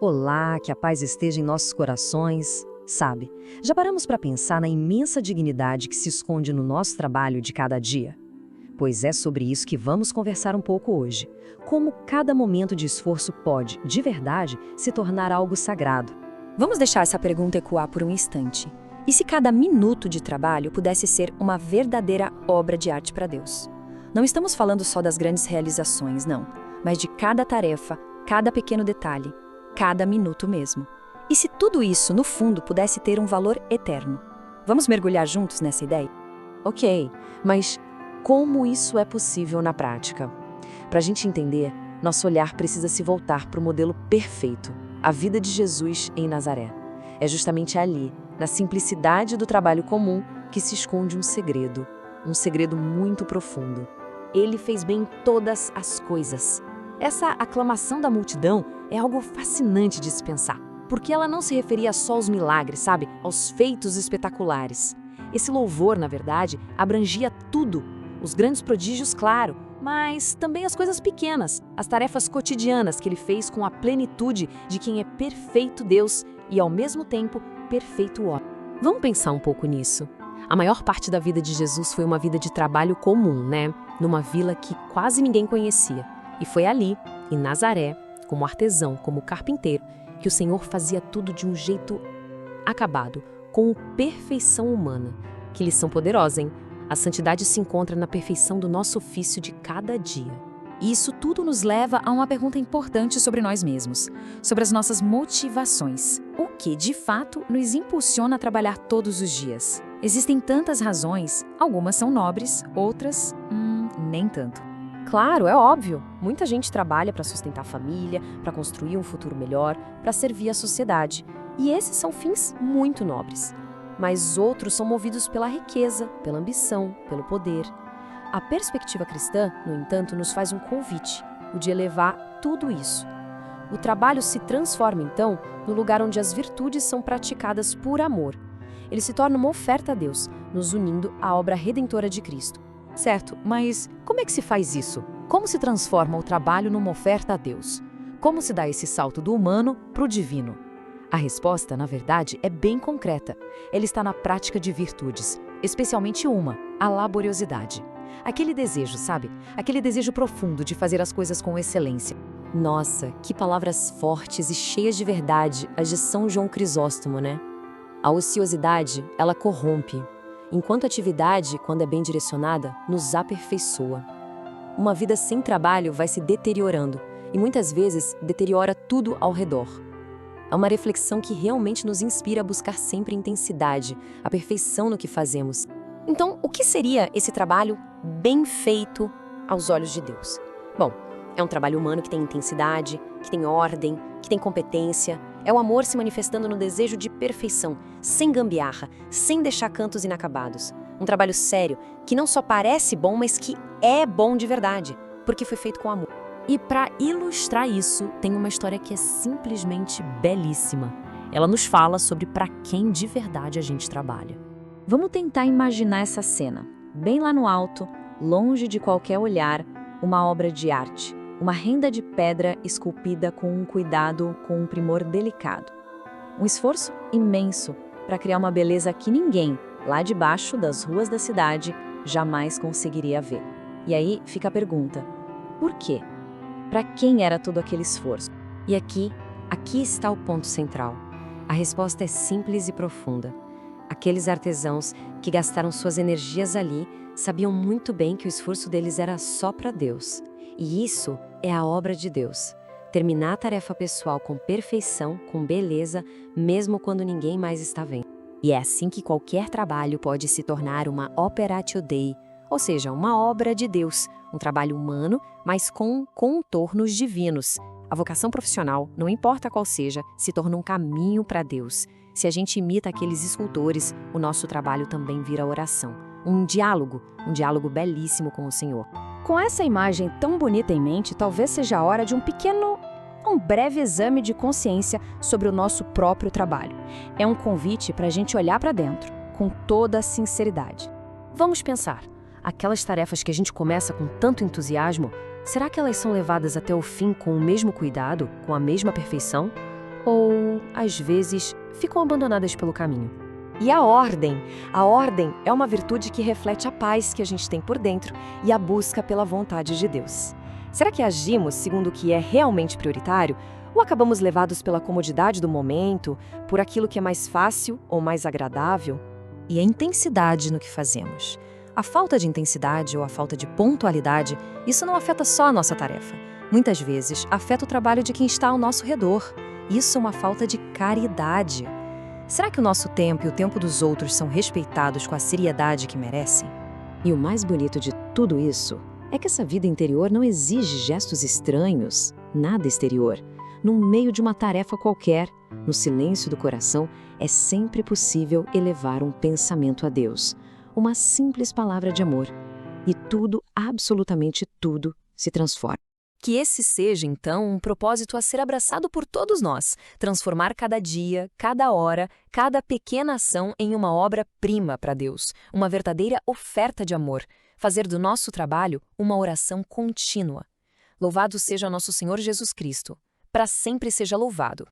Olá, que a paz esteja em nossos corações. Sabe, já paramos para pensar na imensa dignidade que se esconde no nosso trabalho de cada dia? Pois é sobre isso que vamos conversar um pouco hoje. Como cada momento de esforço pode, de verdade, se tornar algo sagrado. Vamos deixar essa pergunta ecoar por um instante. E se cada minuto de trabalho pudesse ser uma verdadeira obra de arte para Deus? Não estamos falando só das grandes realizações, não, mas de cada tarefa, cada pequeno detalhe, cada minuto mesmo. E se tudo isso, no fundo, pudesse ter um valor eterno? Vamos mergulhar juntos nessa ideia? Ok, mas como isso é possível na prática? Para a gente entender, nosso olhar precisa se voltar para o modelo perfeito, a vida de Jesus em Nazaré. É justamente ali, na simplicidade do trabalho comum, que se esconde um segredo muito profundo. Ele fez bem todas as coisas. Essa aclamação da multidão é algo fascinante de se pensar, porque ela não se referia só aos milagres, sabe? Aos feitos espetaculares. Esse louvor, na verdade, abrangia tudo. Os grandes prodígios, claro, mas também as coisas pequenas, as tarefas cotidianas que ele fez com a plenitude de quem é perfeito Deus e, ao mesmo tempo, perfeito homem. Vamos pensar um pouco nisso. A maior parte da vida de Jesus foi uma vida de trabalho comum, né? Numa vila que quase ninguém conhecia. E foi ali, em Nazaré, como artesão, como carpinteiro, que o Senhor fazia tudo de um jeito acabado, com perfeição humana. Que lição poderosa, hein? A santidade se encontra na perfeição do nosso ofício de cada dia. E isso tudo nos leva a uma pergunta importante sobre nós mesmos, sobre as nossas motivações. O que, de fato, nos impulsiona a trabalhar todos os dias? Existem tantas razões, algumas são nobres, outras, nem tanto. Claro, é óbvio. Muita gente trabalha para sustentar a família, para construir um futuro melhor, para servir a sociedade. E esses são fins muito nobres. Mas outros são movidos pela riqueza, pela ambição, pelo poder. A perspectiva cristã, no entanto, nos faz um convite, o de elevar tudo isso. O trabalho se transforma, então, no lugar onde as virtudes são praticadas por amor. Ele se torna uma oferta a Deus, nos unindo à obra redentora de Cristo. Certo, mas como é que se faz isso? Como se transforma o trabalho numa oferta a Deus? Como se dá esse salto do humano para o divino? A resposta, na verdade, é bem concreta. Ela está na prática de virtudes, especialmente uma, a laboriosidade. Aquele desejo, sabe? Aquele desejo profundo de fazer as coisas com excelência. Nossa, que palavras fortes e cheias de verdade as de São João Crisóstomo, né? A ociosidade, ela corrompe, enquanto a atividade, quando é bem direcionada, nos aperfeiçoa. Uma vida sem trabalho vai se deteriorando e muitas vezes deteriora tudo ao redor. É uma reflexão que realmente nos inspira a buscar sempre intensidade, a perfeição no que fazemos. Então, o que seria esse trabalho bem feito aos olhos de Deus? Bom, é um trabalho humano que tem intensidade, que tem ordem, que tem competência. É o amor se manifestando no desejo de perfeição, sem gambiarra, sem deixar cantos inacabados. Um trabalho sério, que não só parece bom, mas que é bom de verdade, porque foi feito com amor. E para ilustrar isso, tem uma história que é simplesmente belíssima. Ela nos fala sobre para quem de verdade a gente trabalha. Vamos tentar imaginar essa cena. Bem lá no alto, longe de qualquer olhar, uma obra de arte. Uma renda de pedra esculpida com um cuidado, com um primor delicado. Um esforço imenso para criar uma beleza que ninguém, lá de baixo das ruas da cidade, jamais conseguiria ver. E aí fica a pergunta, por quê? Para quem era todo aquele esforço? E aqui está o ponto central. A resposta é simples e profunda. Aqueles artesãos que gastaram suas energias ali sabiam muito bem que o esforço deles era só para Deus. E isso é a obra de Deus. Terminar a tarefa pessoal com perfeição, com beleza, mesmo quando ninguém mais está vendo. E é assim que qualquer trabalho pode se tornar uma operatio Dei, ou seja, uma obra de Deus, um trabalho humano, mas com contornos divinos. A vocação profissional, não importa qual seja, se torna um caminho para Deus. Se a gente imita aqueles escultores, o nosso trabalho também vira oração. Um diálogo belíssimo com o Senhor. Com essa imagem tão bonita em mente, talvez seja a hora de um breve exame de consciência sobre o nosso próprio trabalho. É um convite para a gente olhar para dentro, com toda a sinceridade. Vamos pensar, aquelas tarefas que a gente começa com tanto entusiasmo, será que elas são levadas até o fim com o mesmo cuidado, com a mesma perfeição? ou, às vezes, ficam abandonadas pelo caminho. E a ordem é uma virtude que reflete a paz que a gente tem por dentro e a busca pela vontade de Deus. Será que agimos segundo o que é realmente prioritário? Ou acabamos levados pela comodidade do momento, por aquilo que é mais fácil ou mais agradável? E a intensidade no que fazemos. A falta de intensidade ou a falta de pontualidade, isso não afeta só a nossa tarefa. Muitas vezes, afeta o trabalho de quem está ao nosso redor. Isso é uma falta de caridade. Será que o nosso tempo e o tempo dos outros são respeitados com a seriedade que merecem? E o mais bonito de tudo isso é que essa vida interior não exige gestos estranhos, nada exterior. No meio de uma tarefa qualquer, no silêncio do coração, é sempre possível elevar um pensamento a Deus, uma simples palavra de amor. E tudo, absolutamente tudo, se transforma. Que esse seja, então, um propósito a ser abraçado por todos nós, transformar cada dia, cada hora, cada pequena ação em uma obra-prima para Deus, uma verdadeira oferta de amor, fazer do nosso trabalho uma oração contínua. Louvado seja nosso Senhor Jesus Cristo, para sempre seja louvado.